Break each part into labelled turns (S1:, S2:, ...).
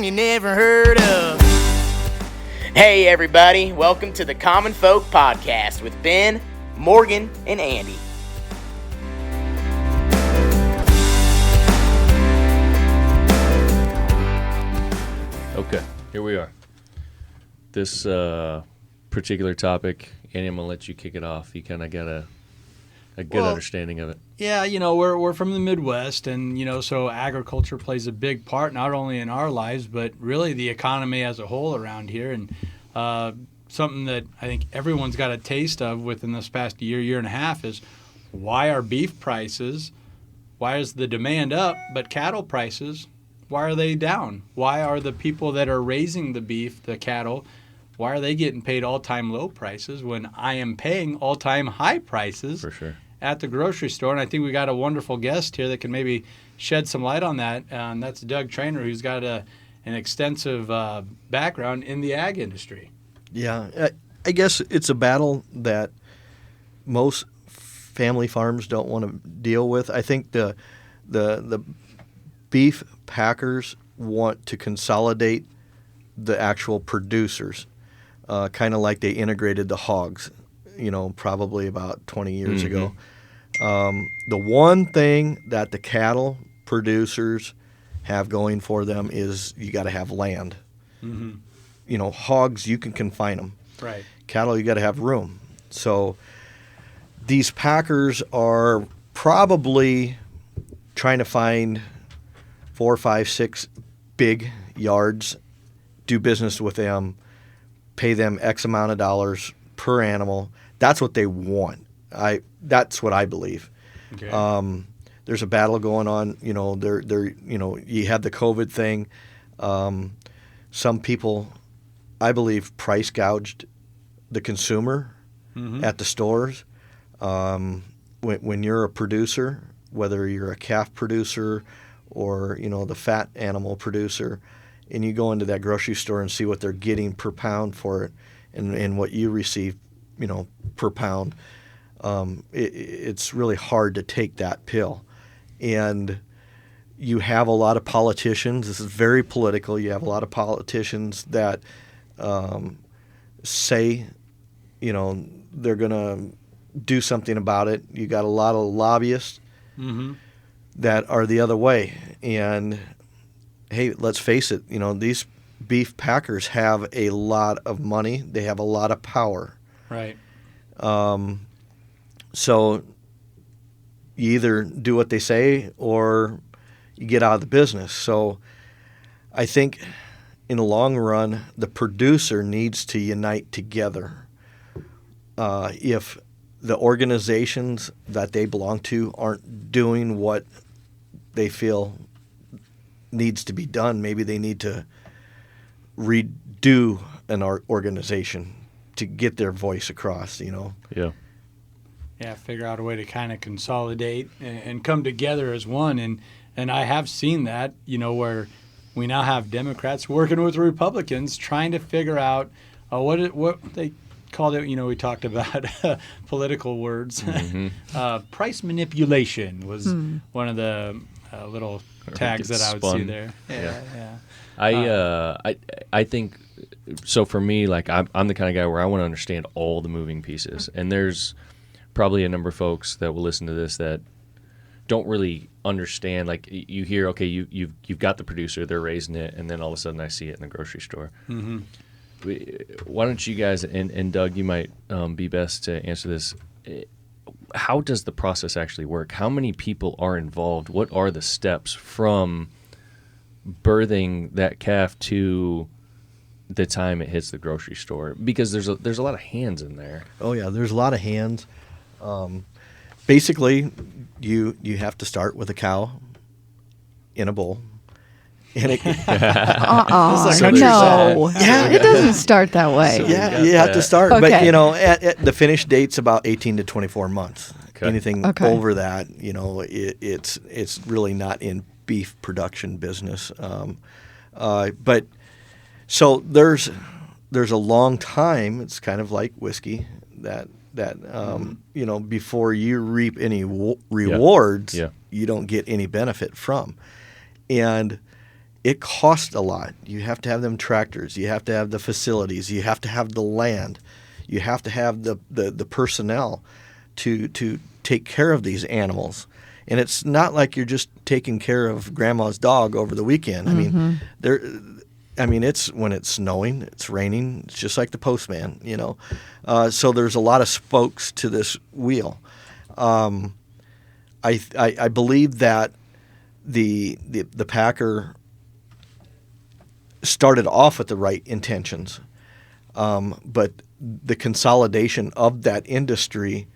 S1: you never heard of. Hey everybody, welcome to the Common Folk Podcast with Ben, Morgan, and Andy.
S2: Okay, here we are. This particular topic, Andy, I'm going to let you kick it off. You kind of got a good understanding of it.
S3: Yeah, we're from the Midwest, and, so agriculture plays a big part, not only in our lives, but really the economy as a whole around here. And something that I think everyone's got a taste of within this past year and a half is why are beef prices, why is the demand up, but cattle prices, why are they down? Why are the people that are raising the beef, the cattle, why are they getting paid all-time low prices when I am paying all-time high prices? For sure. At the grocery store? And I think we got a wonderful guest here that can maybe shed some light on that. And that's Doug Throener, who's got an extensive background in the ag industry.
S4: Yeah, I guess it's a battle that most family farms don't want to deal with. I think the beef packers want to consolidate the actual producers, kind of like they integrated the hogs, probably about 20 years ago. The one thing that the cattle producers have going for them is you got to have land. Mm-hmm. Hogs, you can confine them.
S3: Right.
S4: Cattle, you got to have room. So these packers are probably trying to find 4, 5, 6 big yards, do business with them, pay them X amount of dollars per animal. That's what they want. That's what I believe. Okay. There's a battle going on. You had the COVID thing. Some people, I believe, price gouged the consumer at the stores. When you're a producer, whether you're a calf producer or the fat animal producer, and you go into that grocery store and see what they're getting per pound for it, and what you receive, per pound. It's really hard to take that pill. And you have a lot of politicians. This is very political. You have a lot of politicians that say, they're going to do something about it. You got a lot of lobbyists that are the other way. And, hey, let's face it, these beef packers have a lot of money. They have a lot of power.
S3: Right.
S4: So you either do what they say or you get out of the business. So I think in the long run, the producer needs to unite together. If the organizations that they belong to aren't doing what they feel needs to be done, maybe they need to redo an organization to get their voice across,
S2: Yeah.
S3: Yeah, figure out a way to kind of consolidate and come together as one. And I have seen that, where we now have Democrats working with Republicans trying to figure out what they called it. We talked about political words. Price manipulation was one of the little tags that I would see there. Yeah.
S2: I think so. For me, like I'm the kind of guy where I want to understand all the moving pieces, and there's probably a number of folks that will listen to this that don't really understand. Like you hear, okay, you've got the producer, they're raising it, and then all of a sudden I see it in the grocery store. Why don't you guys, and Doug, you might be best to answer this. How does the process actually work? How many people are involved? What are the steps from birthing that calf to the time it hits the grocery store? Because there's a lot of hands in there.
S4: Oh yeah, there's a lot of hands. Basically, you have to start with a cow in a bowl. And it,
S5: no. Yeah, it doesn't start that way.
S4: So you have to start.
S5: Okay.
S4: But, at the finish date's about 18 to 24 months. Okay. Anything over that, it's really not in beef production business. But so there's a long time. It's kind of like whiskey that before you reap any rewards, you don't get any benefit from. And it costs a lot. You have to have them tractors. You have to have the facilities. You have to have the land. You have to have the personnel to take care of these animals. And it's not like you're just taking care of grandma's dog over the weekend. I mean, it's when it's snowing, it's raining. It's just like the postman, you know. So there's a lot of spokes to this wheel. I believe that the packer started off with the right intentions, but the consolidation of that industry,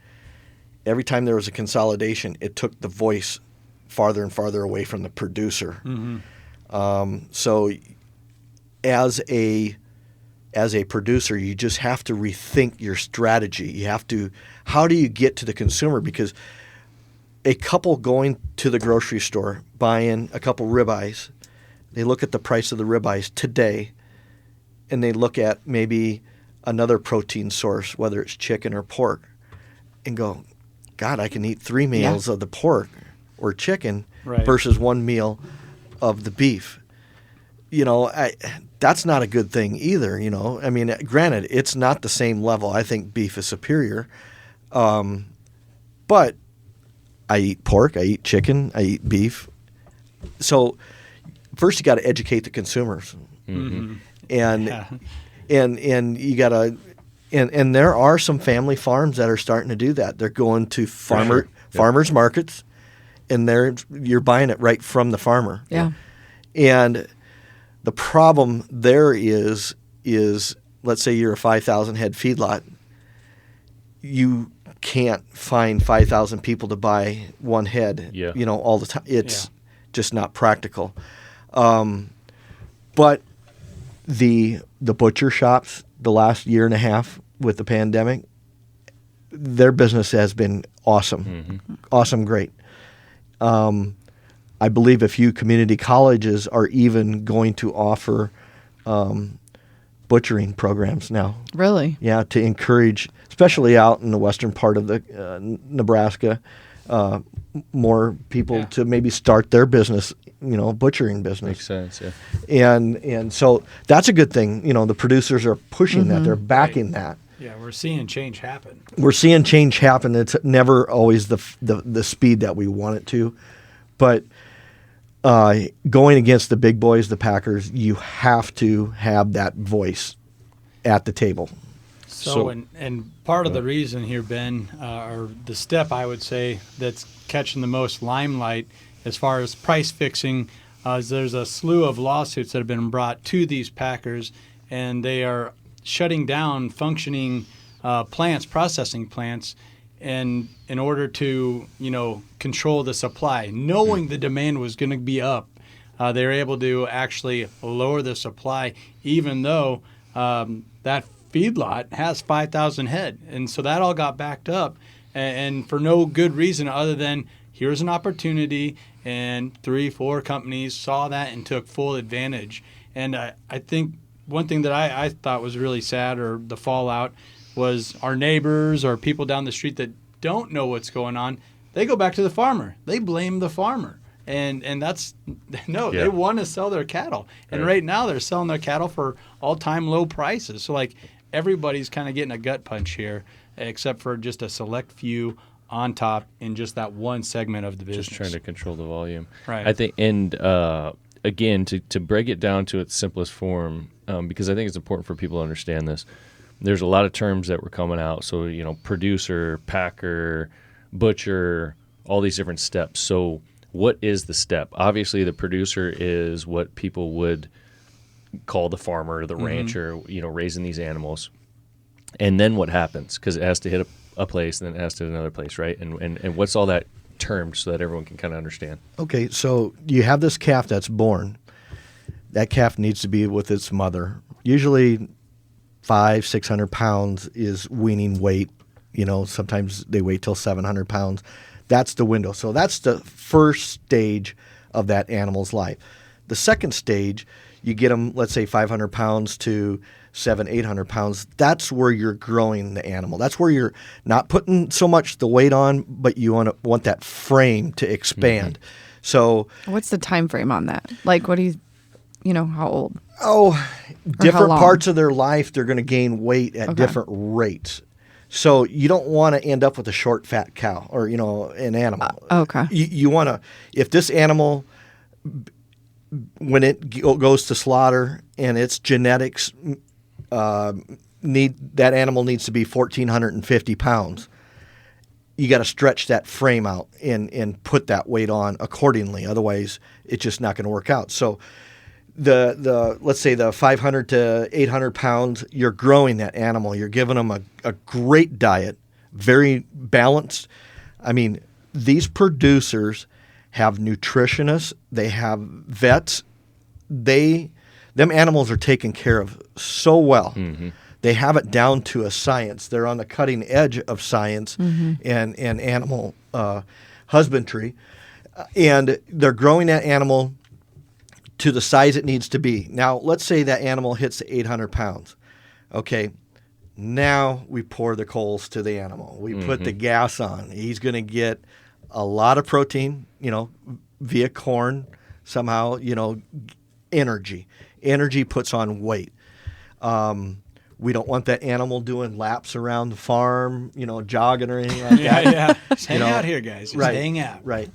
S4: every time there was a consolidation, it took the voice farther and farther away from the producer. So as a producer, you just have to rethink your strategy. You have to, how do you get to the consumer? Because a couple going to the grocery store, buying a couple ribeyes, they look at the price of the ribeyes today, and they look at maybe another protein source, whether it's chicken or pork, and go, God, I can eat 3 meals of the pork or chicken versus 1 meal of the beef. You know, that's not a good thing either, you know. I mean, granted, it's not the same level. I think beef is superior. But I eat pork, I eat chicken, I eat beef. So first you got to educate the consumers. And you got to and there are some family farms that are starting to do that. They're going to farmers markets, and you're buying it right from the farmer.
S5: Yeah.
S4: And the problem there is let's say you're a 5,000 head feedlot. You can't find 5,000 people to buy one head, you know, all the time. It's just not practical. But the butcher shops, the last year and a half with the pandemic, their business has been awesome. Awesome, great. I believe a few community colleges are even going to offer butchering programs now. Really? Yeah, to encourage, especially out in the western part of the Nebraska, more people to maybe start their business, you know, butchering business.
S2: Makes sense, yeah.
S4: And so that's a good thing. You know, the producers are pushing that. They're backing that.
S3: Yeah, we're seeing change happen.
S4: We're seeing change happen. It's never always the speed that we want it to. But going against the big boys, the Packers, you have to have that voice at the table.
S3: So and part of the reason here, Ben, or the step I would say that's catching the most limelight as far as price fixing, is there's a slew of lawsuits that have been brought to these packers, and they are shutting down functioning plants, processing plants, and in order to, you know, control the supply, knowing the demand was going to be up, they were able to actually lower the supply, even though that feedlot has 5,000 head. And so that all got backed up, and for no good reason other than here's an opportunity, and 3-4 companies saw that and took full advantage. And I think one thing that I thought was really sad, or the fallout, was our neighbors or people down the street that don't know what's going on. They go back to the farmer. They blame the farmer. And that's, they want to sell their cattle. And right now they're selling their cattle for all-time low prices. So, like, everybody's kind of getting a gut punch here, except for just a select few on top in just that one segment of the business.
S2: Just trying to control the volume.
S3: Right.
S2: I think, and again, to break it down to its simplest form, because I think it's important for people to understand this. There's a lot of terms that were coming out. So, you know, producer, packer, butcher, all these different steps. So what is the step? Obviously, the producer is what people would call the farmer, the rancher, you know, raising these animals. And then what happens? Because it has to hit a place, and then it has to hit another place, right? And what's all that termed so that everyone can kind of understand?
S4: Okay, so you have this calf that's born. That calf needs to be with its mother. Usually 500-600 pounds is weaning weight. You know, sometimes they wait till 700 pounds. That's the window. So that's the first stage of that animal's life. The second stage, you get them, let's say 500 pounds to 700-800 pounds. That's where you're growing the animal. That's where you're not putting so much the weight on, but you want that frame to expand. So
S5: what's the time frame on that? Like, what do you? how old?
S4: Oh, different
S5: long?
S4: parts of their life, they're going to gain weight at different rates. So you don't want to end up with a short, fat cow or, an animal.
S5: Okay.
S4: You want to, if this animal, when it goes to slaughter and its genetics that animal needs to be 1,450 pounds, you got to stretch that frame out and put that weight on accordingly. Otherwise, it's just not going to work out. So the let's say the 500 to 800 pounds, you're growing that animal. You're giving them a great diet, very balanced. I mean, these producers have nutritionists. They have vets. Them animals are taken care of so well. Mm-hmm. They have it down to a science. They're on the cutting edge of science and animal husbandry. And they're growing that animal to the size it needs to be. Now, let's say that animal hits 800 pounds. Okay, now we pour the coals to the animal. We put the gas on. He's going to get a lot of protein, via corn, somehow, energy. Energy puts on weight. We don't want that animal doing laps around the farm, jogging or anything like that.
S3: Yeah. Just hang out here, guys. Just hang out.
S4: Right.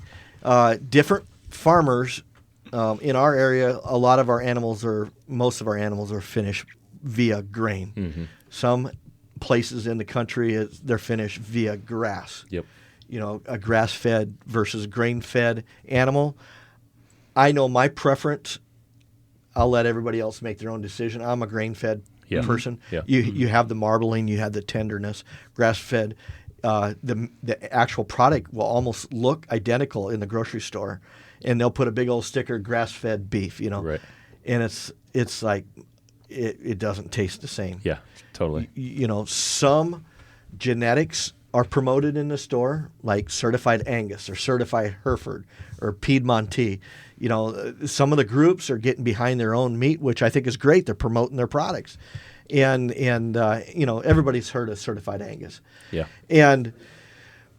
S4: Different farmers in our area, most of our animals are finished via grain. Mm-hmm. Some places in the country, they're finished via grass.
S2: Yep.
S4: A grass-fed versus grain-fed animal. I know my preference. I'll let everybody else make their own decision. I'm a grain-fed person.
S2: Yeah.
S4: You have the marbling, you have the tenderness. Grass-fed, the actual product will almost look identical in the grocery store, and they'll put a big old sticker, grass-fed beef.
S2: Right.
S4: And it's like it doesn't taste the same.
S2: Yeah, totally.
S4: Some genetics are promoted in the store, like certified Angus or certified Hereford or Piedmontese. Some of the groups are getting behind their own meat, which I think is great. They're promoting their products. And everybody's heard of certified Angus.
S2: Yeah.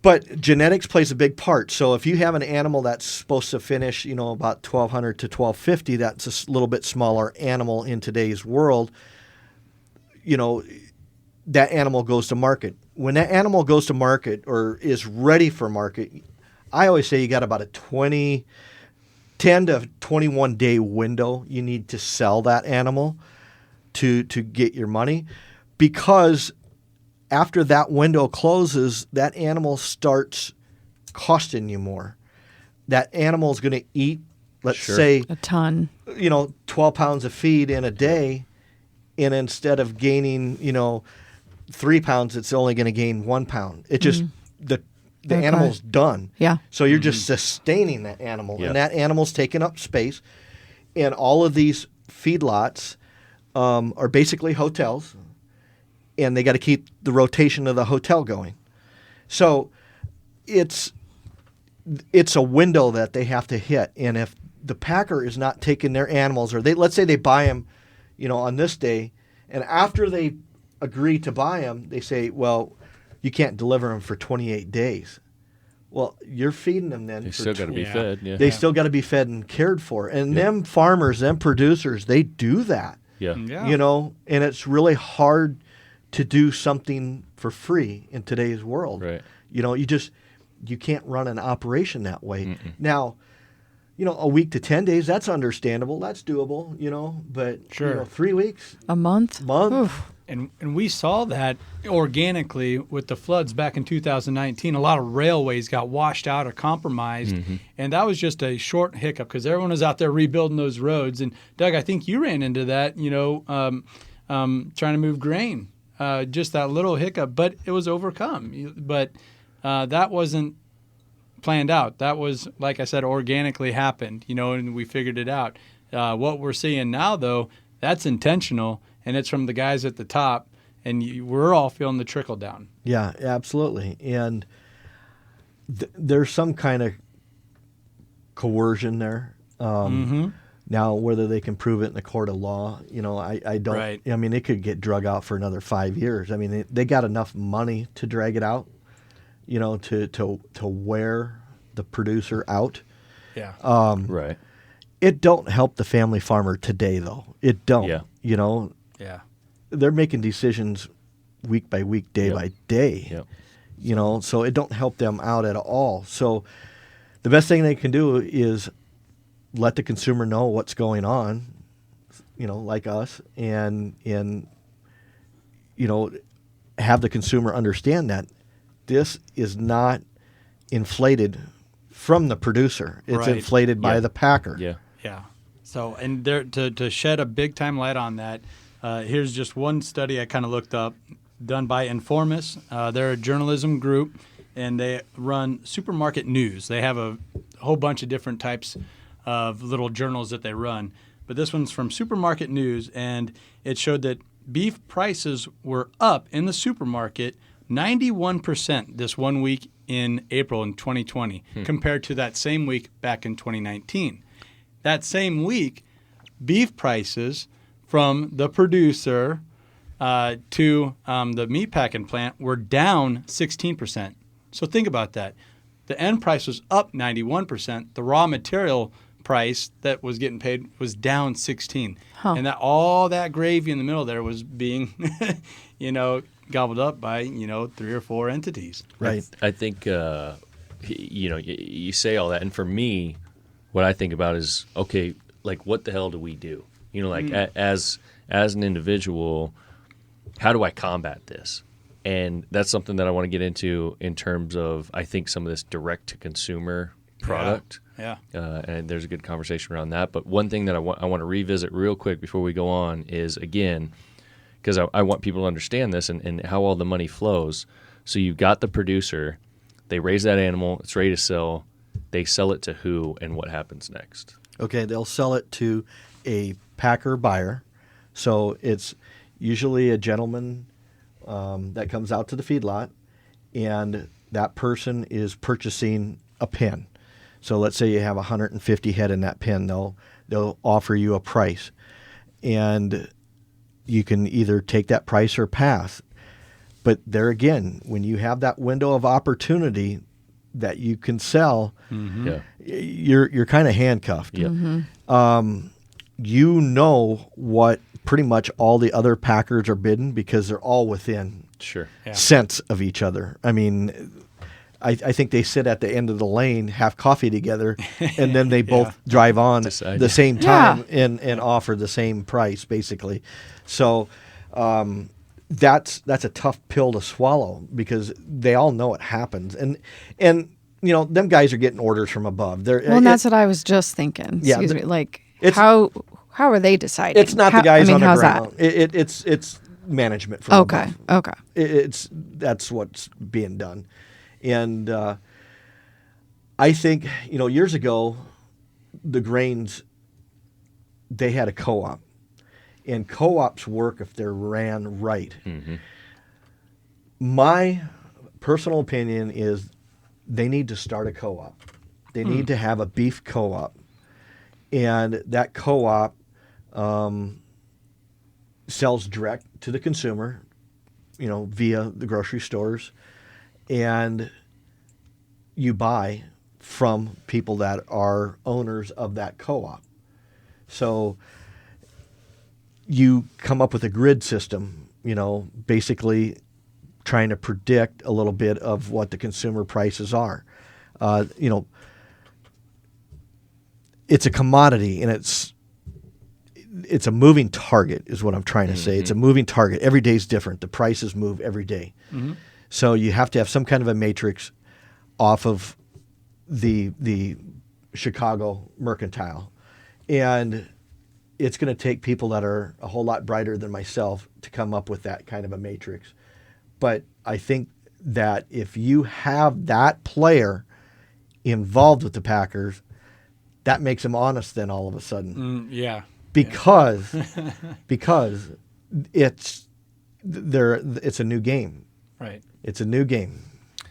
S4: But genetics plays a big part. So if you have an animal that's supposed to finish, about 1,200 to 1,250, that's a little bit smaller animal in today's world, that animal goes to market. When that animal goes to market or is ready for market, I always say you got about a 10 to 21 day window you need to sell that animal to get your money, because after that window closes, that animal starts costing you more. That animal is going to eat, let's say,
S5: a ton,
S4: 12 pounds of feed in a day, and instead of gaining, 3 pounds, it's only going to gain 1 pound. It just the animal's done.
S5: Yeah.
S4: So you're just sustaining that animal, and that animal's taking up space. And all of these feedlots are basically hotels, and they got to keep the rotation of the hotel going. So it's a window that they have to hit. And if the packer is not taking their animals, or let's say they buy them, on this day, and after they agree to buy them, they say, well, you can't deliver them for 28 days. Well, you're feeding them then.
S2: They still got to be fed. Yeah.
S4: They still got to be fed and cared for. And them farmers, them producers, they do that.
S2: Yeah.
S4: And it's really hard to do something for free in today's world.
S2: Right.
S4: You can't run an operation that way. Mm-mm. Now, a week to 10 days, that's understandable. That's doable, but 3 weeks.
S5: A month. Oof.
S3: And we saw that organically with the floods back in 2019. A lot of railways got washed out or compromised, and that was just a short hiccup because everyone was out there rebuilding those roads. And Doug, I think you ran into that, trying to move grain, just that little hiccup, but it was overcome. But that wasn't planned out. That was, like I said, organically happened, and we figured it out. What we're seeing now, though, that's intentional. And it's from the guys at the top, and we're all feeling the trickle down.
S4: Yeah, absolutely. And there's some kind of coercion there. Now, whether they can prove it in the court of law, I don't.
S3: Right.
S4: I mean, it could get drug out for another 5 years. I mean, they got enough money to drag it out, to wear the producer out.
S3: Yeah.
S2: Right.
S4: It don't help the family farmer today, though. It don't.
S2: Yeah.
S4: You know,
S3: Yeah.
S4: they're making decisions week by week, day
S2: Yep.
S4: by day.
S2: Yep.
S4: You know, so it don't help them out at all. So the best thing they can do is let the consumer know what's going on, you know, like us, and you know, have the consumer understand that this is not inflated from the producer. It's
S3: Right.
S4: inflated by
S2: Yeah.
S4: the packer.
S2: Yeah.
S3: Yeah. So, and there to shed a big time light on that, here's just one study I kind of looked up, done by Informus. They're a journalism group, and they run supermarket news. They have a whole bunch of different types of little journals that they run, but this one's from Supermarket News, and it showed that beef prices were up in the supermarket 91% this 1 week in April in 2020 compared to that same week back in 2019. That same week, beef prices from the producer to the meat packing plant were down 16%. So think about that. The end price was up 91%. The raw material price that was getting paid was down 16. And that all that gravy in the middle there was being, gobbled up by, 3 or 4 entities.
S4: Right.
S2: I think, you say all that. And for me, what I think about is, okay, like, what the hell do we do? As an individual, how do I combat this? And that's something that I want to get into in terms of, I think, some of this direct-to-consumer product.
S3: Yeah.
S2: And there's a good conversation around that. But one thing that I want to revisit real quick before we go on is, again, because I want people to understand this and how all the money flows. So you've got the producer. They raise that animal. It's ready to sell. They sell it to who, and what happens next?
S4: Okay, they'll sell it to a packer buyer. So it's usually a gentleman that comes out to the feedlot, and that person is purchasing a pen. So let's say you have 150 head in that pen. They'll offer you a price, and you can either take that price or pass. But there again, when you have that window of opportunity that you can sell,
S2: Yeah.
S4: you're kind of handcuffed.
S2: Yeah.
S4: You know what pretty much all the other packers are bidding because they're all within
S2: Sure.
S4: cents of each other. I mean, I think they sit at the end of the lane, have coffee together, and then they both drive on
S2: Decide.
S4: the same time and offer the same price, basically. So that's a tough pill to swallow because they all know it happens. And them guys are getting orders from above.
S5: And that's what I was just thinking.
S4: Yeah,
S5: Excuse me. Like,
S4: it's-
S5: how are they deciding?
S4: It's not the guys on the
S5: how's
S4: ground.
S5: that?
S4: It's management from above.
S5: Okay.
S4: That's what's being done. And I think, years ago, the grains, they had a co-op. And co-ops work if they're ran right.
S2: Mm-hmm.
S4: My personal opinion is they need to start a co-op. They need to have a beef co-op. And that co-op sells direct to the consumer, via the grocery stores. And you buy from people that are owners of that co-op. So you come up with a grid system, basically trying to predict a little bit of what the consumer prices are. It's a commodity, and it's a moving target is what I'm trying to say. It's a moving target. Every day is different. The prices move every day. So you have to have some kind of a matrix off of the Chicago mercantile. And it's going to take people that are a whole lot brighter than myself to come up with that kind of a matrix. But I think that if you have that player involved with the Packers, that makes them honest then all of a sudden. Because it's a new game.
S3: Right.
S4: It's a new game.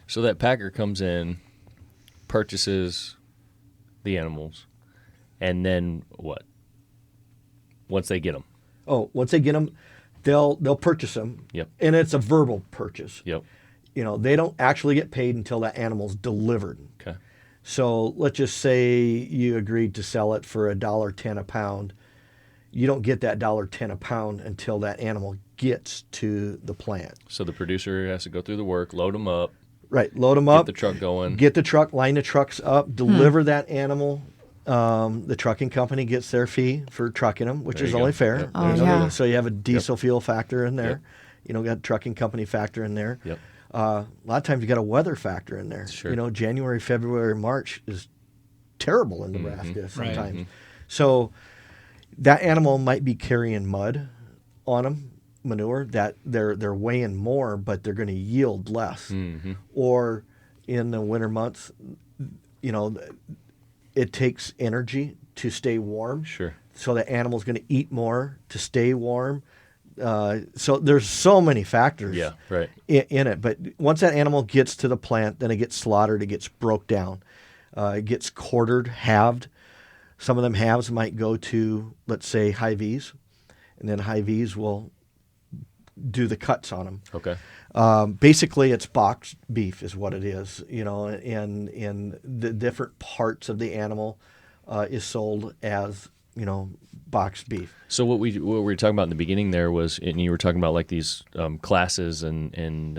S2: So that packer comes in, purchases the animals, and then what? Once they get them.
S4: Oh, once they get them, they'll purchase them.
S2: Yep.
S4: And it's a verbal purchase.
S2: Yep.
S4: They don't actually get paid until that animal's delivered.
S2: Okay.
S4: So let's just say you agreed to sell it for $1.10 a pound. You don't get that $1.10 a pound until that animal gets to the plant.
S2: So the producer has to go through the work, load them up,
S4: Right, load them up.
S2: get the truck going.
S4: Get the truck, line the trucks up, deliver that animal. The trucking company gets their fee for trucking them, which
S2: There
S4: is
S2: you
S4: only
S2: go.
S4: fair.
S2: Yep,
S5: Oh,
S2: there's
S5: yeah.
S2: another-
S4: So you have a diesel fuel factor in there.
S2: Yep.
S4: You know, got a trucking company factor in there.
S2: Yep.
S4: A lot of times you got a weather factor in there.
S2: Sure.
S4: You know, January, February, March is terrible in Nebraska sometimes.
S3: Right.
S4: So that animal might be carrying mud on them, manure, that they're weighing more, but they're going to yield less.
S2: Mm-hmm.
S4: Or in the winter months, you know, it takes energy to stay warm.
S2: Sure.
S4: So the animal's going to eat more to stay warm. So there's so many factors
S2: Yeah, right.
S4: in it. But once that animal gets to the plant, then it gets slaughtered, it gets broke down. It gets quartered, halved. Some of them halves might go to, let's say, Hy-Vees, and then Hy-Vees will do the cuts on them.
S2: Okay.
S4: Basically, it's boxed beef is what it is, you know, and the different parts of the animal is sold as, you know, boxed beef.
S2: So what we were talking about in the beginning there was, and you were talking about like these classes and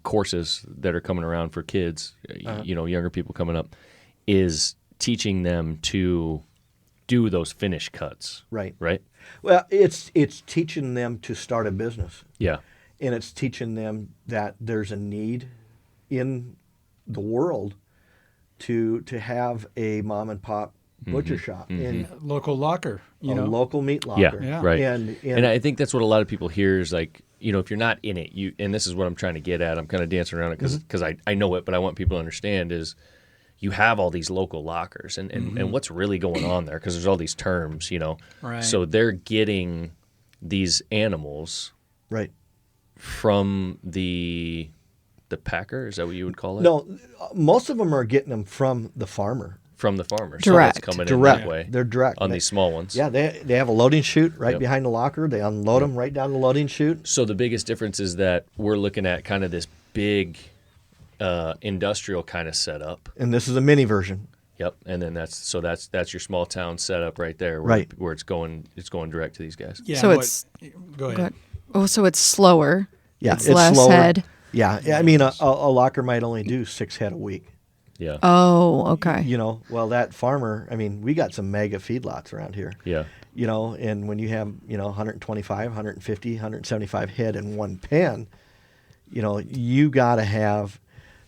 S2: courses that are coming around for kids, you know, younger people coming up, is teaching them to do those finish cuts.
S4: Right.
S2: Right.
S4: Well, it's teaching them to start a business,
S2: Yeah.
S4: and it's teaching them that there's a need in the world to have a mom and pop butcher shop in
S3: Local locker, you
S4: a
S3: know.
S4: local meat
S2: Yeah.
S4: locker.
S3: Yeah.
S2: Right.
S4: And
S2: I think that's what a lot of people hear is like, you know, if you're not in it, and this is what I'm trying to get at. I'm kind of dancing around it because I know it, but I want people to understand is you have all these local lockers and what's really going on there, because there's all these terms, you know.
S3: Right.
S2: So they're getting these animals
S4: right.
S2: from the packer. Is that what you would call it?
S4: No, most of them are getting them from the farmer.
S2: From the farmer.
S5: Direct.
S2: So it's coming
S4: Direct.
S2: in that way.
S4: They're direct.
S2: On these small ones.
S4: Yeah, they have a loading chute right
S2: Yep.
S4: behind the locker. They unload them right down the loading chute.
S2: So the biggest difference is that we're looking at kind of this big industrial kind of setup.
S4: And this is a mini version.
S2: Yep, and then that's your small town setup right there, where,
S4: Right.
S2: where it's going direct to these guys.
S3: Yeah,
S5: So
S3: what-
S5: it's-
S3: go ahead.
S5: Good. Oh, so it's slower.
S4: Yeah,
S5: it's less
S4: slower.
S5: head.
S4: Yeah, I mean, a locker might only do 6 head a week.
S2: Yeah,
S5: Oh, okay.
S4: You know, well, that farmer, I mean, we got some mega feedlots around here.
S2: yeah,
S4: You know, and when you have, you know, 125, 150, 175 head in one pen, you know, you got to have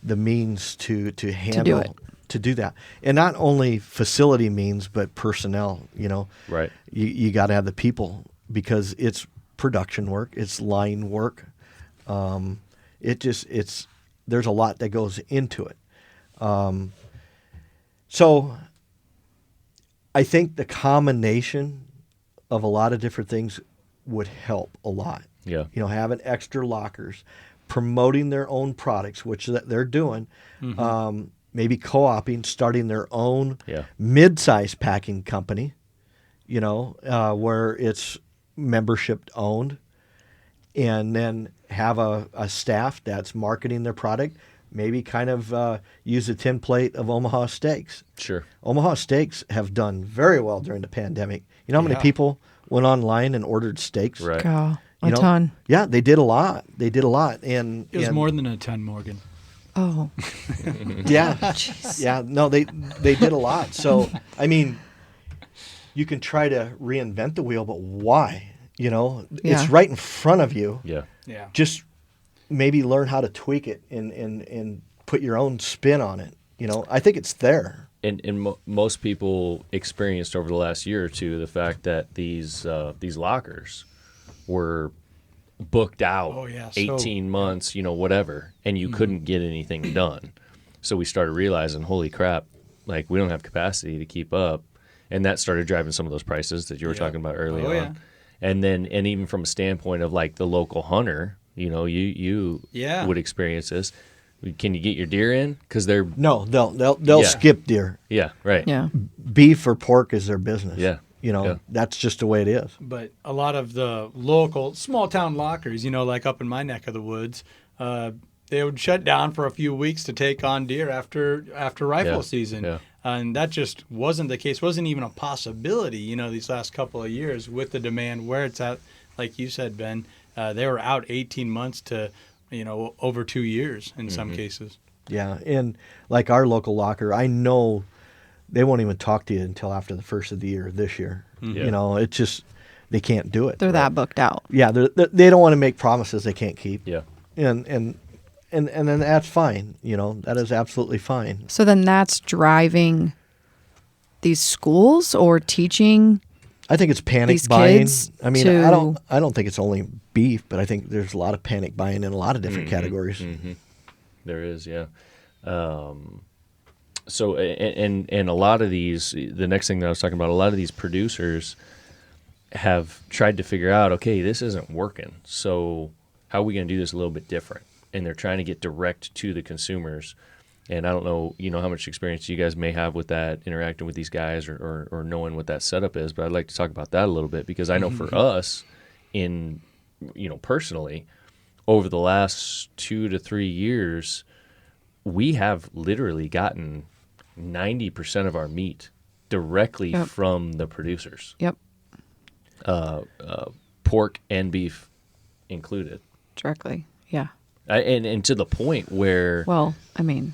S4: the means to handle
S5: it.
S4: to do that. And not only facility means, but personnel, you know.
S2: right.
S4: You got to have the people, because it's production work, it's line work. There's a lot that goes into it. So I think the combination of a lot of different things would help a lot.
S2: Yeah,
S4: You know, having extra lockers, promoting their own products, which that they're doing, maybe co-oping, starting their own
S2: Yeah.
S4: mid-size packing company, you know, where it's membership owned, and then have a staff that's marketing their product. Maybe kind of use a template of Omaha Steaks.
S2: sure.
S4: Omaha Steaks have done very well during the pandemic. You know how many
S3: Yeah.
S4: people went online and ordered steaks?
S2: Right.
S5: Go. A
S4: You know?
S5: ton.
S4: Yeah, they did a lot. And
S3: It was
S4: and-
S3: more than a ton, Morgan.
S5: Oh,
S4: Yeah, yeah. No, they did a lot. So I mean, you can try to reinvent the wheel, but why? You know,
S5: Yeah.
S4: it's right in front of you.
S2: Yeah,
S3: Yeah.
S4: Just maybe learn how to tweak it and put your own spin on it. You know, I think it's there.
S2: and most people experienced over the last year or two the fact that these lockers were booked out
S3: Oh, yeah, so-
S2: 18 months, you know, whatever, and you couldn't get anything done. So we started realizing, holy crap, like we don't have capacity to keep up, and that started driving some of those prices that you were talking about earlier
S3: Oh,
S2: on.
S3: yeah.
S2: And even from a standpoint of like the local hunter, you know, you
S3: Yeah.
S2: would experience this. Can you get your deer in? Because they're
S4: No, they'll
S2: Yeah.
S4: skip deer.
S2: yeah, right.
S5: yeah.
S4: Beef or pork is their business.
S2: Yeah.
S4: You know,
S2: Yeah.
S4: that's just the way it is.
S3: But a lot of the local small town lockers, you know, like up in my neck of the woods, they would shut down for a few weeks to take on deer after rifle
S2: Yeah,
S3: season.
S2: yeah.
S3: And that just wasn't the case. Wasn't even a possibility, these last couple of years with the demand where it's at. Like you said, Ben, they were out 18 months to, over 2 years in some cases.
S4: Yeah, and like our local locker, I know they won't even talk to you until after the first of the year this year.
S2: Yeah.
S4: It's just they can't do it.
S5: They're that booked out.
S4: Yeah, they don't want to make promises they can't keep.
S2: Yeah.
S4: And then that's fine. That is absolutely fine.
S5: So then that's driving these schools or teaching.
S4: I think it's panic
S5: These
S4: buying.
S5: kids
S4: I mean,
S5: to-
S4: I don't think it's only beef, but I think there's a lot of panic buying in a lot of different categories.
S2: There is, yeah. So, and a lot of these, the next thing that I was talking about, a lot of these producers have tried to figure out, okay, this isn't working, so how are we going to do this a little bit different? And they're trying to get direct to the consumers. And I don't know, how much experience you guys may have with that, interacting with these guys or knowing what that setup is, but I'd like to talk about that a little bit because I know for us, personally, over the last 2 to 3 years, we have literally gotten 90% of our meat directly from the producers.
S5: Yep.
S2: Pork and beef included.
S5: Directly. Yeah.
S2: And to the point where...
S5: Well, I mean,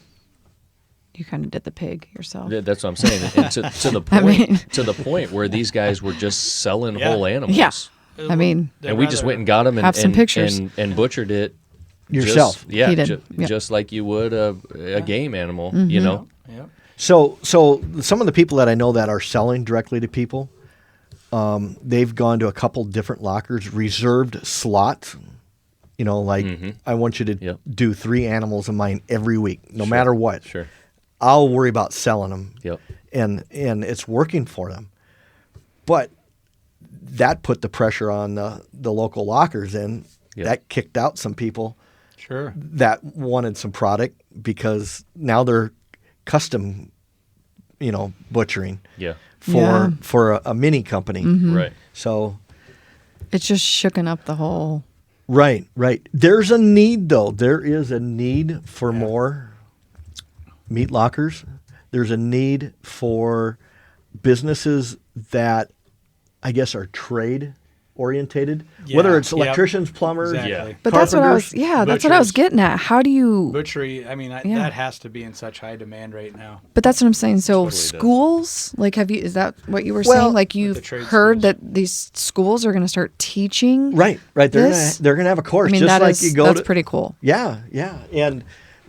S5: you kind of did the pig yourself.
S2: That's what I'm saying. And to the point, to the point where these guys were just selling whole animals.
S5: Yeah. I mean,
S2: And we just went and got them
S5: Have some pictures.
S2: and butchered it
S4: Yourself.
S5: He did. Yep.
S2: just like you would a game animal,
S3: Yep.
S4: So some of the people that I know that are selling directly to people, they've gone to a couple different lockers, reserved slots. I want you to do 3 animals of mine every week, no matter what.
S2: Sure.
S4: I'll worry about selling them.
S2: Yep.
S4: And it's working for them. But that put the pressure on the local lockers, and that kicked out some people
S3: Sure.
S4: that wanted some product because now they're custom, butchering for a mini company.
S2: Right.
S4: So
S5: it's just shooken up the whole.
S4: right. There's a need though. There is a need for more meat lockers. There's a need for businesses that I guess are trade orientated, whether it's electricians, plumbers,
S3: Exactly.
S5: But that's what I was.
S4: carpenters.
S5: Yeah, that's what I was
S3: Butchers.
S5: getting at. How do you?
S3: Butchery, I mean, that has to be in such high demand right now.
S5: But that's what I'm saying. So
S2: Totally does.
S5: schools, like, is that what you were
S4: Well,
S5: saying? Like
S3: the
S5: you've
S3: trade
S5: heard
S3: schools.
S5: that these schools are going to start teaching.
S4: Right. They're
S5: This?
S4: gonna have a course,
S5: I mean,
S4: just like
S5: that's pretty cool.
S4: Yeah, and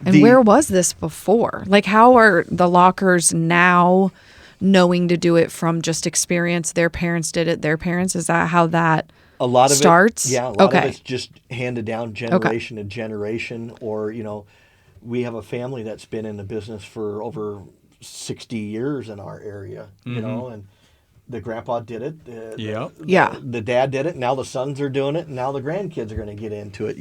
S5: Where was this before? Like, how are the lockers now knowing to do it from just experience? Their parents did it. Their parents. Is that how that
S4: a lot of
S5: starts?
S4: a lot of
S5: Okay.
S4: it's just handed down generation to generation, or we have a family that's been in the business for over 60 years in our area, and the grandpa did it.
S3: Yep.
S4: The dad did it. Now the sons are doing it, and now the grandkids are going to get into it,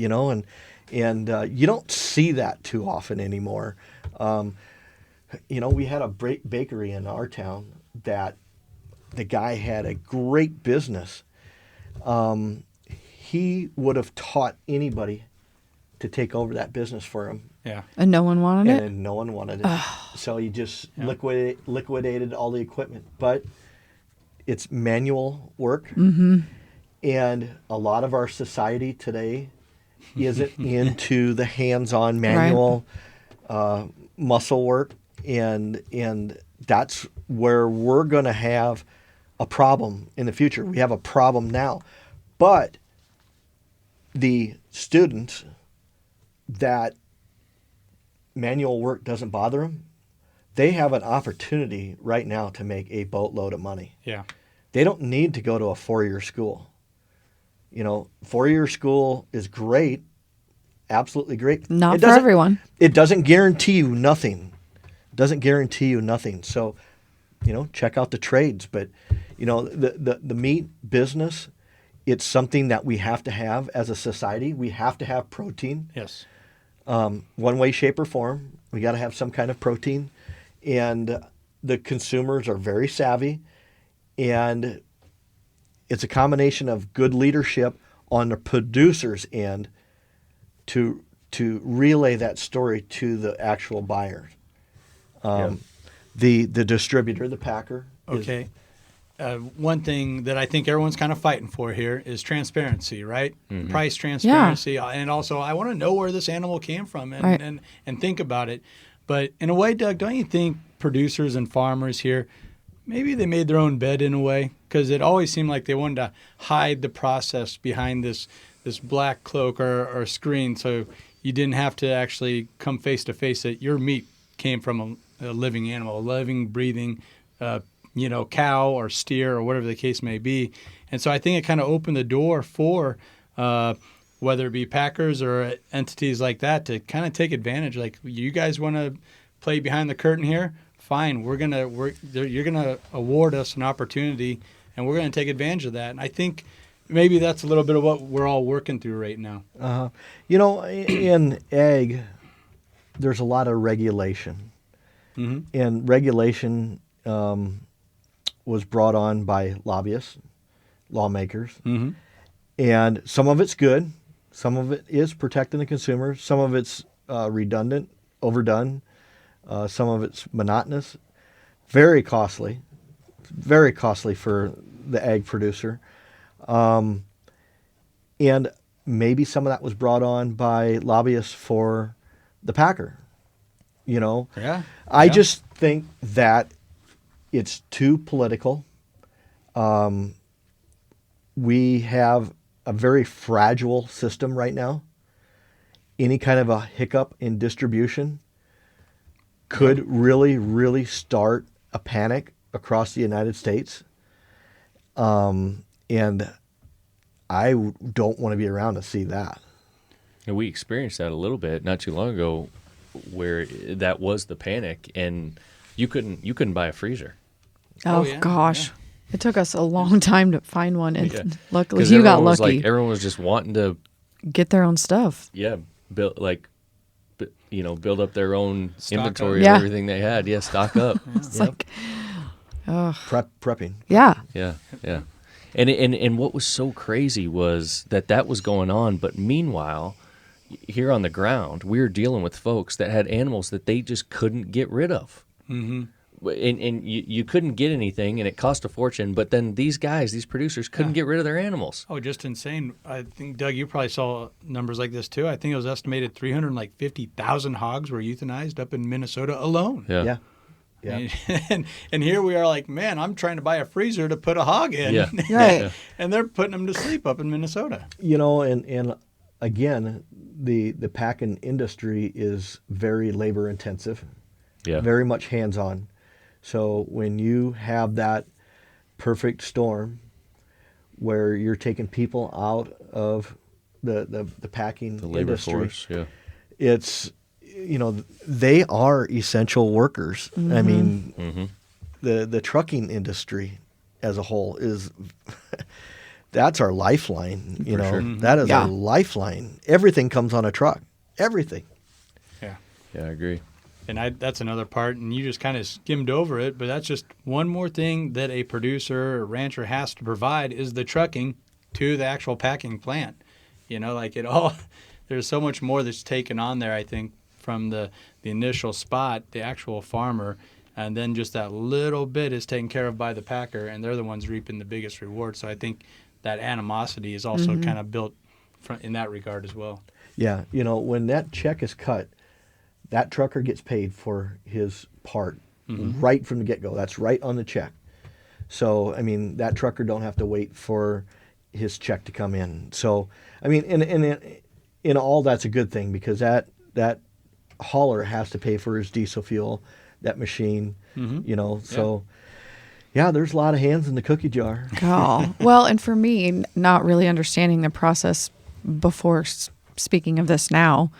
S4: and you don't see that too often anymore. We had a bakery in our town that the guy had a great business. He would have taught anybody to take over that business for him,
S3: Yeah.
S5: and no one wanted it.
S4: and no one wanted it. So he just liquidated all the equipment. But it's manual work, and a lot of our society today isn't into the hands-on manual muscle work, and that's where we're going to have a problem in the future. We have a problem now, but the students that manual work doesn't bother them, they have an opportunity right now to make a boatload of money.
S3: Yeah.
S4: They don't need to go to a 4-year school. 4-year school is great, absolutely great.
S5: Not
S4: It
S5: for
S4: doesn't-
S5: everyone.
S4: It doesn't guarantee you nothing. So, check out the trades. But, the meat business, it's something that we have to have as a society. We have to have protein.
S3: Yes.
S4: One way, shape, or form. We got to have some kind of protein. And the consumers are very savvy. And it's a combination of good leadership on the producer's end to to relay that story to the actual buyer.
S2: Yeah.
S4: The distributor, the packer.
S3: Okay. One thing that I think everyone's kind of fighting for here is transparency, right? Price transparency. And also, I want to know where this animal came from and think about it. But in a way, Doug, don't you think producers and farmers here, maybe they made their own bed in a way? Because it always seemed like they wanted to hide the process behind this black cloak or screen, so you didn't have to actually come face to face that your meat came from a living animal, a living, breathing cow or steer or whatever the case may be. And so I think it kind of opened the door for whether it be packers or entities like that to kind of take advantage. Like, you guys want to play behind the curtain here? Fine, you're gonna award us an opportunity, and we're gonna take advantage of that. And I think maybe that's a little bit of what we're all working through right now.
S4: In ag, there's a lot of regulation, and regulation was brought on by lobbyists, lawmakers, and some of it's good, some of it is protecting the consumer, some of it's redundant, overdone, some of it's monotonous, very costly for the ag producer, and maybe some of that was brought on by lobbyists for the packer. I just think that it's too political. We have a very fragile system right now. Any kind of a hiccup in distribution could really, really start a panic across the United States. And I don't want to be around to see that.
S2: And we experienced that a little bit not too long ago, where that was the panic, and you couldn't buy a freezer.
S5: Gosh. Yeah. It took us a long time to find one, and luckily
S2: you got lucky. Everyone was just wanting to
S5: get their own stuff.
S2: Yeah, build up their own
S3: stock
S2: inventory of everything they had. Yeah, stock up.
S5: It's like
S4: prepping.
S5: Yeah.
S2: Yeah. And what was so crazy was that was going on, but meanwhile, here on the ground, we were dealing with folks that had animals that they just couldn't get rid of. Mm-hmm. And you couldn't get anything, and it cost a fortune. But then these producers, couldn't get rid of their animals.
S3: Oh, just insane. I think, Doug, you probably saw numbers like this too. I think it was estimated 350,000 hogs were euthanized up in Minnesota alone.
S2: Yeah.
S3: And here we are like, man, I'm trying to buy a freezer to put a hog in.
S5: Yeah. Right.
S3: And they're putting them to sleep up in Minnesota.
S4: And again, the packing industry is very labor intensive, very much hands-on. So when you have that perfect storm where you're taking people out of the packing
S2: the labor
S4: industry,
S2: force,
S4: it's they are essential workers. I mean, the trucking industry as a whole is that's our lifeline.
S2: Sure.
S4: That is our lifeline. Everything comes on a truck. Everything.
S3: Yeah,
S2: I agree.
S3: And that's another part, and you just kind of skimmed over it, but that's just one more thing that a producer or rancher has to provide is the trucking to the actual packing plant. There's so much more that's taken on there, I think, from the initial spot, the actual farmer, and then just that little bit is taken care of by the packer, and they're the ones reaping the biggest reward. So I think that animosity is also kind of built in that regard as well.
S4: Yeah, when that check is cut, that trucker gets paid for his part right from the get-go. That's right on the check. So, I mean, that trucker don't have to wait for his check to come in. So, I mean, in all, that's a good thing because that hauler has to pay for his diesel fuel, that machine, So, yeah, there's a lot of hands in the cookie jar.
S5: Oh, well, and for me, not really understanding the process before speaking of this now,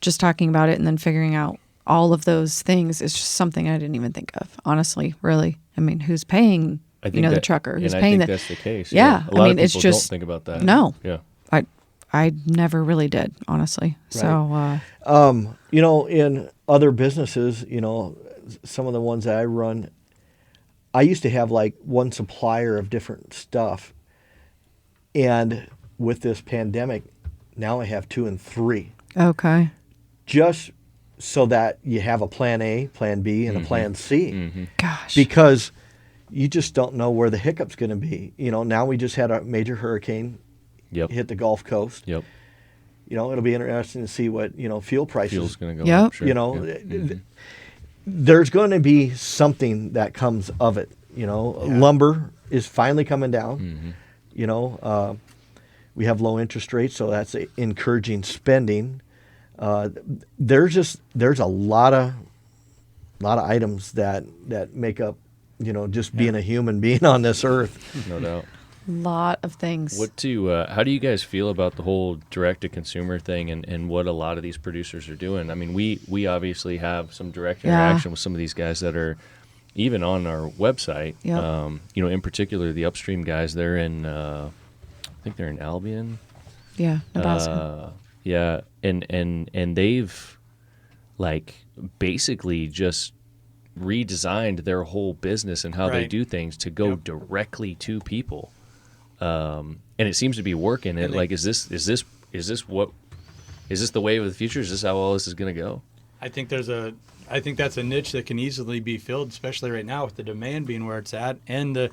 S5: just talking about it and then figuring out all of those things is just something I didn't even think of, honestly, really. I mean, who's paying, the trucker? Who's paying
S2: that's the case.
S5: Yeah.
S2: A lot of people
S5: it's just,
S2: don't think about that.
S5: No.
S2: Yeah.
S5: I never really did, honestly.
S4: Right.
S5: So,
S4: in other businesses, some of the ones that I run, I used to have like one supplier of different stuff. And with this pandemic, now I have 2 and 3.
S5: Okay.
S4: just so that you have a plan A, plan B, and a plan C.
S5: Gosh.
S4: Because you just don't know where the hiccup's going to be. Now we just had a major hurricane
S2: Yep.
S4: hit the Gulf Coast.
S2: Yep.
S4: It'll be interesting to see what, fuel prices.
S2: Fuel's going to go
S5: Yep.
S2: up. Sure. Yep.
S4: There's going to be something that comes of it. Lumber is finally coming down. We have low interest rates, so that's encouraging spending. There's a lot of items that make up, just being a human being on this earth.
S2: No doubt.
S5: Lot of things.
S2: How do you guys feel about the whole direct-to-consumer thing and what a lot of these producers are doing? I mean, we obviously have some direct interaction with some of these guys that are even on our website.
S5: Yep.
S2: In particular, the upstream guys, they're in, I think they're in Albion.
S5: Yeah, Nebraska.
S2: Yeah, and they've basically just redesigned their whole business and how they
S3: Right.
S2: do things to go directly to people. And it seems to be working. And is this the wave of the future? Is this how all this is going to go?
S3: I think that's a niche that can easily be filled, especially right now with the demand being where it's at and the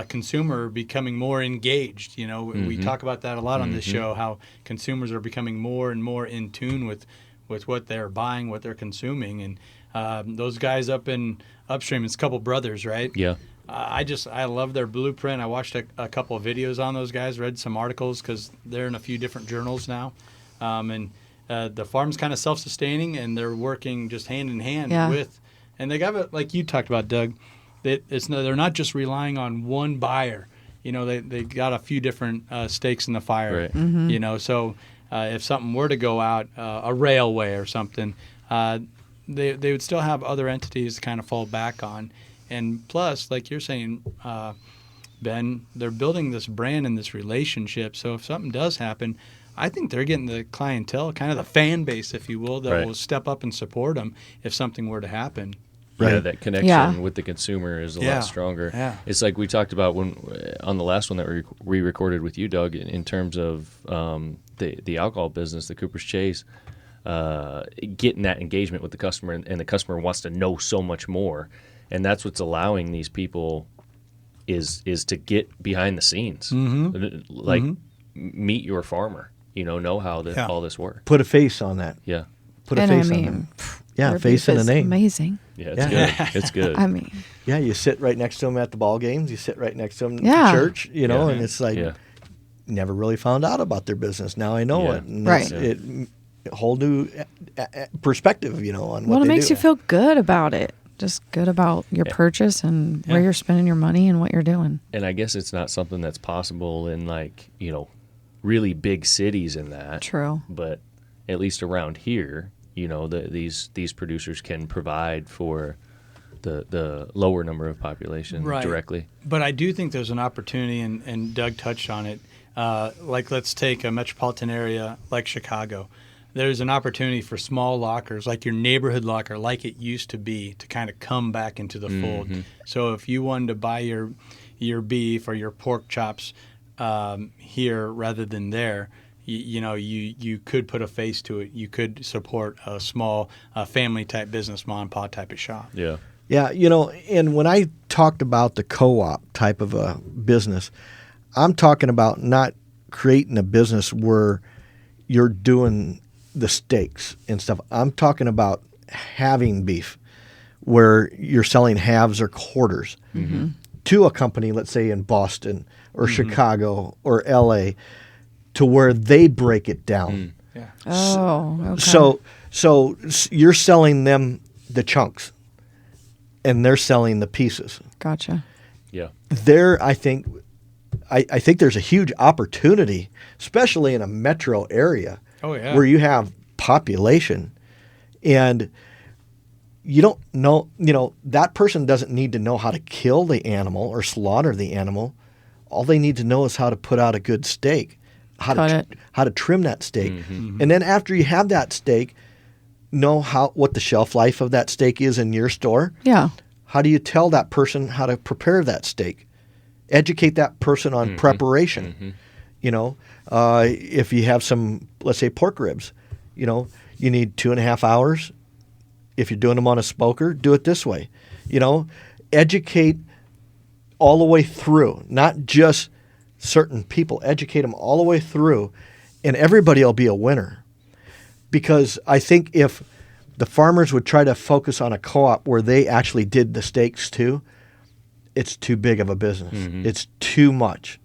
S3: consumer becoming more engaged. We talk about that a lot on this show, how consumers are becoming more and more in tune with what they're buying, what they're consuming. And those guys up in upstream, it's a couple brothers, right?
S2: Yeah.
S3: I love their blueprint. I watched a couple of videos on those guys, read some articles because they're in a few different journals now. The farm's kind of self-sustaining, and they're working just hand in hand with. And they got it, like you talked about, Doug. They're not just relying on one buyer. They got a few different stakes in the fire.
S2: Right.
S3: So if something were to go out, a railway or something, they would still have other entities to kind of fall back on. And plus, like you're saying, Ben, they're building this brand and this relationship. So if something does happen, I think they're getting the clientele, kind of the fan base, if you will, that will step up and support them if something were to happen.
S2: Yeah,
S4: Right.
S2: that connection with the consumer is a lot stronger.
S3: Yeah.
S2: It's like we talked about on the last one that we recorded with you, Doug, in terms of the alcohol business, the Cooper's Chase, getting that engagement with the customer, and the customer wants to know so much more. And that's what's allowing these people is to get behind the scenes, meet your farmer. Know how all this works.
S4: Put a face on that.
S2: Yeah,
S4: Put a face on them. Yeah,
S5: their
S4: face
S5: beef
S4: and a
S5: is
S4: name.
S5: Amazing.
S2: yeah, it's good. It's good.
S5: I mean,
S4: Yeah, you sit right next to them at the ball games. You sit right next to them
S5: Yeah.
S4: at church. And it's like
S2: Yeah.
S4: never really found out about their business. Now I know
S2: Yeah.
S4: it. And
S5: Right.
S4: It a whole new perspective, on what
S5: well, it
S4: they
S5: makes
S4: do.
S5: you feel good about it. Just good about your purchase and where you're spending your money and what you're doing.
S2: And I guess it's not something that's possible in really big cities in that.
S5: True.
S2: But at least around here, these producers can provide for the lower number of population directly.
S3: But I do think there's an opportunity, and Doug touched on it. Let's take a metropolitan area like Chicago. There's an opportunity for small lockers, like your neighborhood locker, like it used to be, to kind of come back into the fold. So if you wanted to buy your beef or your pork chops here rather than there, you could put a face to it. You could support a small family type business, mom and pop type of shop.
S2: Yeah.
S4: Yeah, and when I talked about the co-op type of a business, I'm talking about not creating a business where you're doing the steaks and stuff. I'm talking about having beef where you're selling halves or quarters to a company, let's say in Boston or Chicago or LA, to where they break it down.
S3: Yeah.
S5: Oh, okay.
S4: So you're selling them the chunks and they're selling the pieces.
S5: Gotcha.
S2: Yeah.
S4: I think there's a huge opportunity, especially in a metro area where you have population and you don't know, that person doesn't need to know how to kill the animal or slaughter the animal. All they need to know is how to put out a good steak, how to trim that steak. And then after you have that steak, know what the shelf life of that steak is in your store.
S5: Yeah.
S4: How do you tell that person how to prepare that steak? Educate that person on preparation. If you have some, let's say, pork ribs, You know, you need 2.5 hours. If you're doing them on a smoker, do it this way. You know, educate all the way through, not just certain people. Educate them all the way through, and everybody will be a winner. Because I think if the farmers would try to focus on a co-op where they actually did the steaks too, it's too big of a business. It's too much.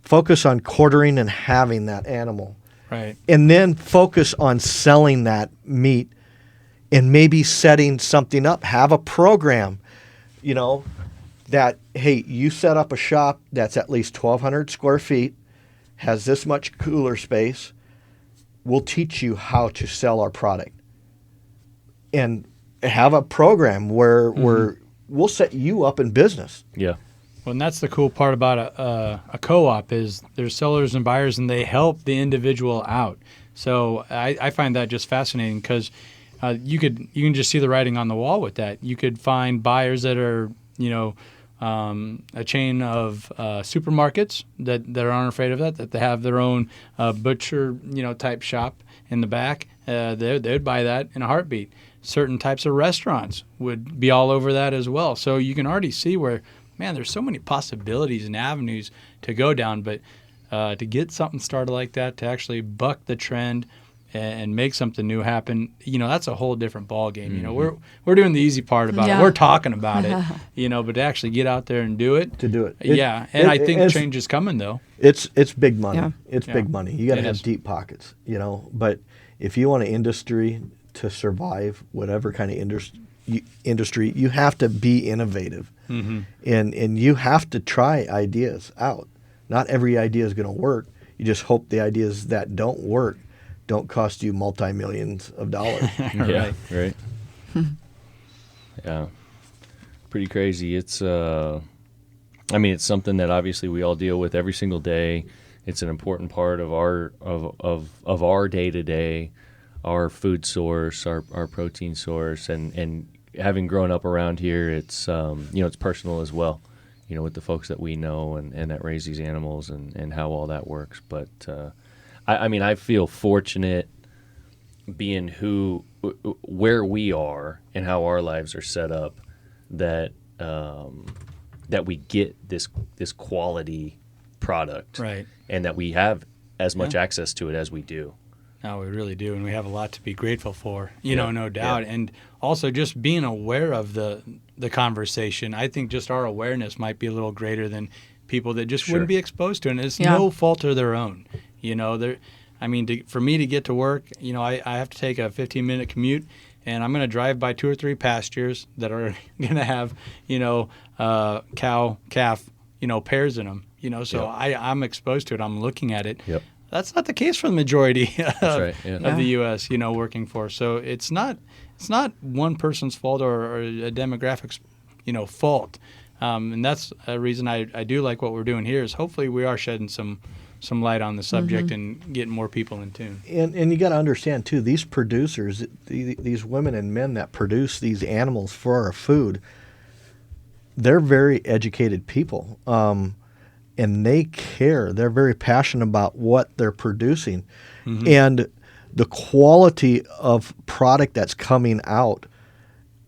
S4: Focus on quartering and having that animal.
S3: Right.
S4: And then focus on selling that meat and maybe setting something up. Have a program, you know, that, hey, you set up a shop that's at least 1,200 square feet, has this much cooler space. We'll teach you how to sell our product. And have a program where we'll set you up in business.
S2: Yeah.
S3: Well, and that's the cool part about a co-op is there's sellers and buyers, and they help the individual out. So I find that just fascinating because you can just see the writing on the wall with that. You could find buyers that are, you know, a chain of supermarkets that aren't afraid of that they have their own butcher, you know, type shop in the back. They would buy that in a heartbeat. Certain types of restaurants would be all over that as well. So you can already see where, man, there's so many possibilities and avenues to go down. But to get something started like that, to actually buck the trend and make something new happen, you know, that's a whole different ball game. You know, we're doing the easy part about it. We're talking about it, you know, but to actually get out there and do it. And I think change is coming, though.
S4: It's big money.
S5: Yeah.
S4: It's big money. You got to have deep pockets, you know. But if you want an industry to survive, whatever kind of industry, you have to be innovative. And you have to try ideas out. Not every idea is going to work. You just hope the ideas that don't work don't cost you multi-millions of dollars.
S2: Right. Yeah. Pretty crazy. It's I mean, it's something that obviously we all deal with every single day. It's an important part of our day-to-day, our food source, our protein source, and having grown up around here, it's you know, it's personal as well, you know, with the folks that we know and that raise these animals and how all that works. But I mean, I feel fortunate being where we are and how our lives are set up, that that we get this quality product,
S3: Right.
S2: and that we have as much access to it as we do.
S3: No, we really do, and we have a lot to be grateful for, you know, no doubt. And also just being aware of the conversation. I think just our awareness might be a little greater than people that just wouldn't be exposed to it. And it's no fault of their own. You know, for me to get to work, you know, I have to take a 15-minute commute, and I'm going to drive by 2 or 3 pastures that are going to have, you know, cow, calf, you know, pairs in them. You know, so I'm exposed to it. I'm looking at it.
S2: Yep.
S3: That's not the case for the majority of
S2: Yeah.
S3: the U.S., you know, working for. So it's not one person's fault or a demographic's, you know, fault. And that's a reason I do like what we're doing here is hopefully we are shedding some light on the subject and getting more people in tune.
S4: And you got to understand, too, these producers, these women and men that produce these animals for our food, they're very educated people. And they care. They're very passionate about what they're producing. And the quality of product that's coming out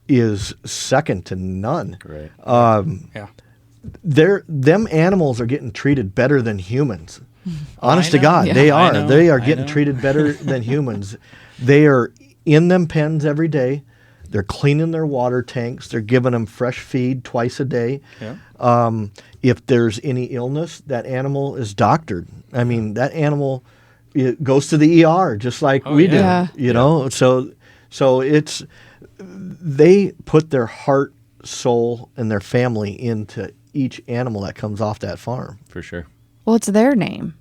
S4: is second to none.
S2: Right.
S4: Them animals are getting treated better than humans. Honest to
S3: know.
S4: God,
S5: Yeah.
S4: they are.
S3: I know.
S4: They are
S3: I
S4: getting
S3: know.
S4: treated better than humans. They are in them pens every day. They're cleaning their water tanks. They're giving them fresh feed twice a day.
S3: Yeah.
S4: If there's any illness, that animal is doctored. I mean, that animal it goes to the ER just like we do.
S5: Yeah.
S4: You know, so it's they put their heart, soul, and their family into each animal that comes off that farm.
S2: For sure.
S5: Well, it's their name.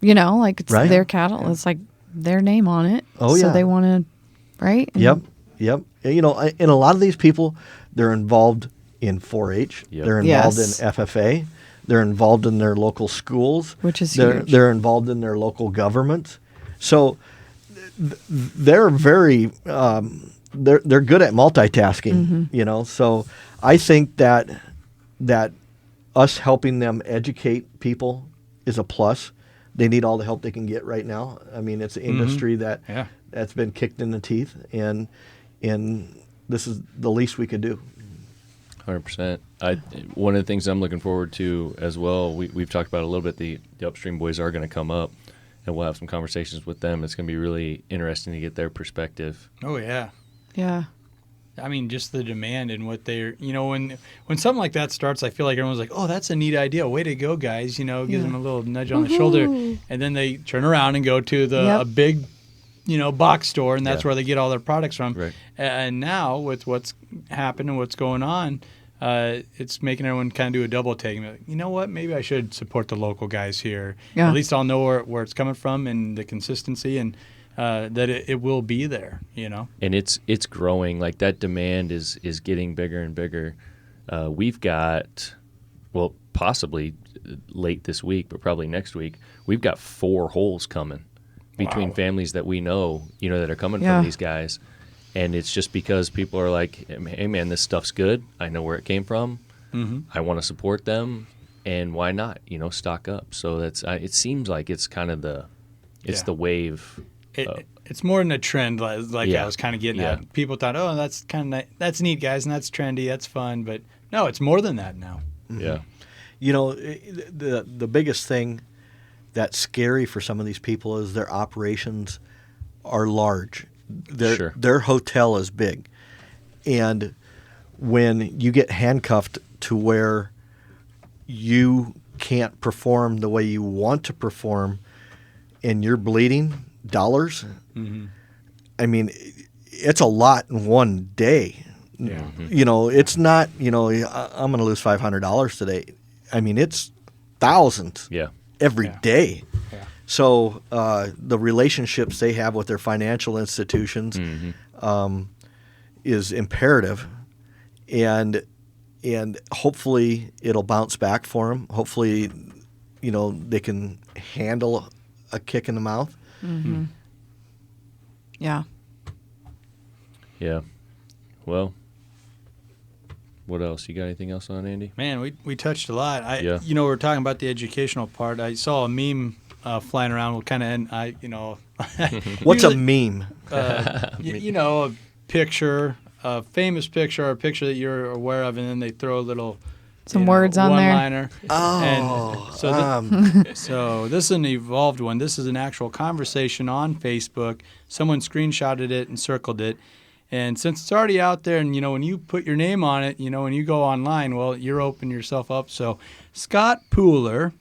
S5: You know, like it's
S4: Right.
S5: their cattle. It's like their name on it.
S4: Oh,
S5: So
S4: yeah.
S5: they want to, right?
S4: Yep. You know, and a lot of these people, they're involved in 4-H.
S2: Yep.
S4: They're involved
S5: Yes.
S4: in FFA. They're involved in their local schools.
S5: Which is
S4: they're,
S5: huge.
S4: They're involved in their local governments. So they're very they're good at multitasking. You know, so I think that us helping them educate people is a plus. they need all the help they can get right now. I mean, it's an industry that's been kicked in the teeth, and this is the least we could do.
S2: 100%. One of the things I'm looking forward to as well, we've talked about it a little bit, the upstream boys are going to come up, and we'll have some conversations with them. It's going to be really interesting to get their perspective.
S3: Oh, yeah.
S5: Yeah.
S3: I mean, just the demand and what they're, when something like that starts, I feel like everyone's like, oh, that's a neat idea. Way to go, guys. Gives them a little nudge on the shoulder. And then they turn around and go to a big, box store, and that's where they get all their products from.
S2: Right.
S3: And now with what's happened and what's going on, it's making everyone kind of do a double take. Like, you know what? Maybe I should support the local guys here.
S5: Yeah.
S3: At least I'll know where it's coming from and the consistency, and that it will be there,
S2: And it's growing. Like, that demand is getting bigger and bigger. We've got, possibly late this week, but probably next week, we've got 4 holes coming between families that we know, that are coming from these guys. And it's just because people are like, hey, man, this stuff's good. I know where it came from. Mm-hmm. I want to support them. And why not, stock up? So it seems like it's kind of the wave.
S3: It's more than a trend, like I was kind of getting at. People thought, oh, that's neat, guys, and that's trendy, that's fun. But no, it's more than that now.
S2: Yeah.
S4: The biggest thing that's scary for some of these people is their operations are large. Their hotel is big. And when you get handcuffed to where you can't perform the way you want to perform and you're bleeding dollars, I mean, it's a lot in one day.
S3: Yeah.
S4: It's not, I'm going to lose $500 today. I mean, it's thousands every day.
S3: Yeah.
S4: So the relationships they have with their financial institutions is imperative, and hopefully it'll bounce back for them. Hopefully, they can handle a kick in the mouth.
S5: Mm-hmm. Yeah.
S2: Yeah. Well, what else? You got anything else on, Andy?
S3: Man, we touched a lot. We were talking about the educational part. I saw a meme flying around.
S4: What's a meme?
S3: A picture, a famous picture, or a picture that you're aware of, and then they throw a little
S5: words on there.
S3: One-liner.
S4: Oh.
S3: And so this is an evolved one. This is an actual conversation on Facebook. Someone screenshotted it and circled it. And since it's already out there, and, when you put your name on it, when you go online, well, you're opening yourself up. So Scott Pooler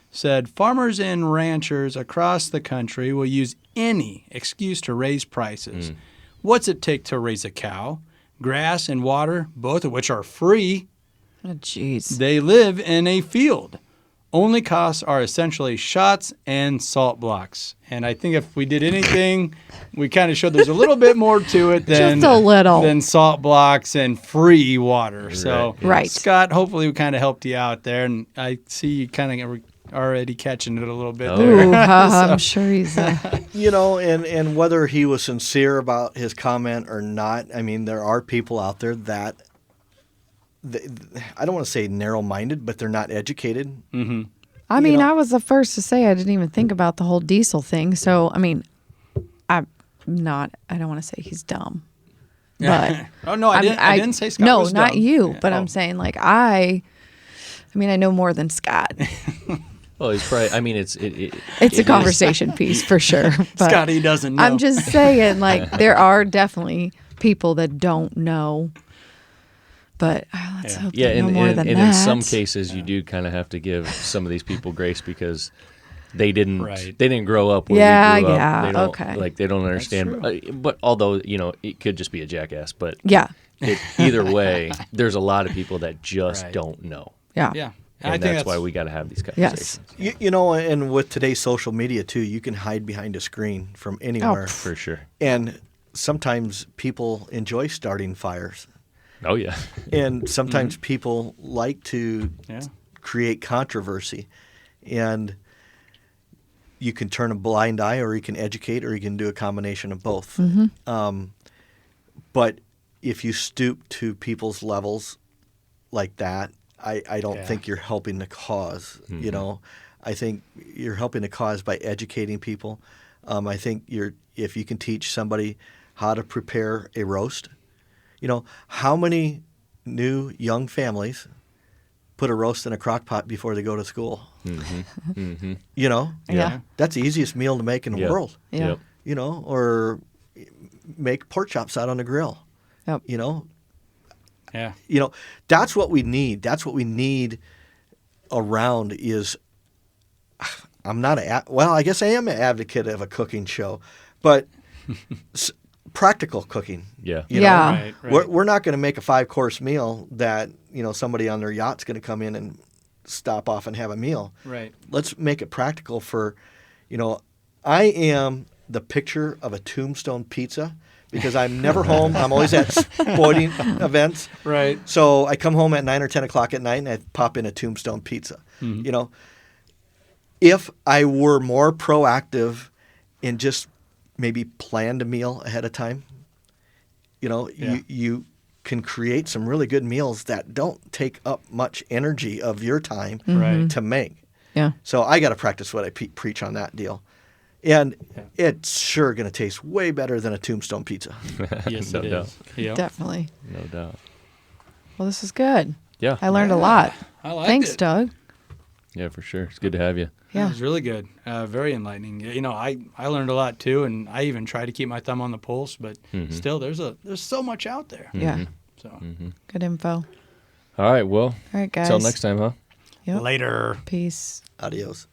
S3: said, farmers and ranchers across the country will use any excuse to raise prices. What's it take to raise a cow? Grass and water, both of which are free.
S5: Oh, jeez.
S3: They live in a field. Only costs are essentially shots and salt blocks. And I think if we did anything, we kind of showed there's a little bit more to it than
S5: just a little
S3: than salt blocks and free water. So,
S5: right.
S3: Scott, hopefully we kind of helped you out there, and I see you kind of already catching it a little bit there.
S5: Ooh, I'm sure he's.
S4: And whether he was sincere about his comment or not, I mean, there are people out there that. I don't want to say narrow-minded, but they're not educated.
S3: Mm-hmm.
S5: I mean, I was the first to say I didn't even think about the whole diesel thing. So, I mean, I don't want to say he's dumb. But
S3: oh, no, I didn't say Scott was
S5: not
S3: dumb.
S5: you, but I'm saying, like, I know more than Scott.
S2: Well, he's probably, I mean, it's
S5: a conversation piece for sure. But
S3: Scotty doesn't know.
S5: I'm just saying, like, there are definitely people that don't know. But let's hope they know more than that.
S2: And in some cases, you do kind of have to give some of these people grace because they didn't grow up where we grew up. They don't,
S5: okay.
S2: Like, they don't understand. But although, it could just be a jackass. But either way, there's a lot of people that just don't know.
S5: Yeah.
S3: Yeah.
S2: And I think that's why we got to have these conversations.
S5: Yes.
S4: And with today's social media, too, you can hide behind a screen from anywhere.
S2: Oh, for sure.
S4: And sometimes people enjoy starting fires.
S2: Oh, yeah.
S4: And sometimes people like to create controversy. And you can turn a blind eye, or you can educate, or you can do a combination of both.
S5: Mm-hmm.
S4: But if you stoop to people's levels like that, I don't think you're helping the cause. I think you're helping the cause by educating people. I think if you can teach somebody how to prepare a roast, how many new young families put a roast in a crock pot before they go to school?
S2: Mm-hmm. Mm-hmm.
S5: Yeah.
S4: That's the easiest meal to make in the
S2: Yep.
S4: world.
S5: Yeah.
S2: Yep.
S4: Or make pork chops out on the grill.
S5: Yep.
S3: Yeah.
S4: That's what we need. That's what we need around is, I guess I am an advocate of a cooking show, but practical cooking.
S2: Yeah.
S5: Yeah.
S3: Right.
S4: We're not going to make a 5-course meal that, somebody on their yacht's going to come in and stop off and have a meal.
S3: Right.
S4: Let's make it practical for, I am the picture of a tombstone pizza because I'm never home. I'm always at sporting events.
S3: Right.
S4: So I come home at 9 or 10 o'clock at night and I pop in a tombstone pizza.
S3: Mm-hmm.
S4: If I were more proactive and just maybe planned a meal ahead of time, you can create some really good meals that don't take up much energy of your time
S3: Right.
S4: to make.
S5: Yeah.
S4: So I got to practice what I preach on that deal. And it's sure going to taste way better than a tombstone pizza.
S3: Yes,
S2: No
S3: it
S2: doubt.
S3: is. Yep.
S5: Definitely.
S2: No doubt.
S5: Well, this is good.
S2: Yeah.
S5: I learned a lot.
S3: I liked
S5: Thanks,
S3: it.
S5: Doug.
S2: Yeah, for sure. It's good to have you.
S5: Yeah.
S3: It was really good. Very enlightening. I learned a lot too, and I even try to keep my thumb on the pulse, but still there's so much out there.
S5: Yeah.
S3: So
S5: Good info.
S2: All right. Well,
S5: All right, guys.
S2: until next time, huh?
S5: Yep.
S3: later.
S5: Peace.
S4: Adios.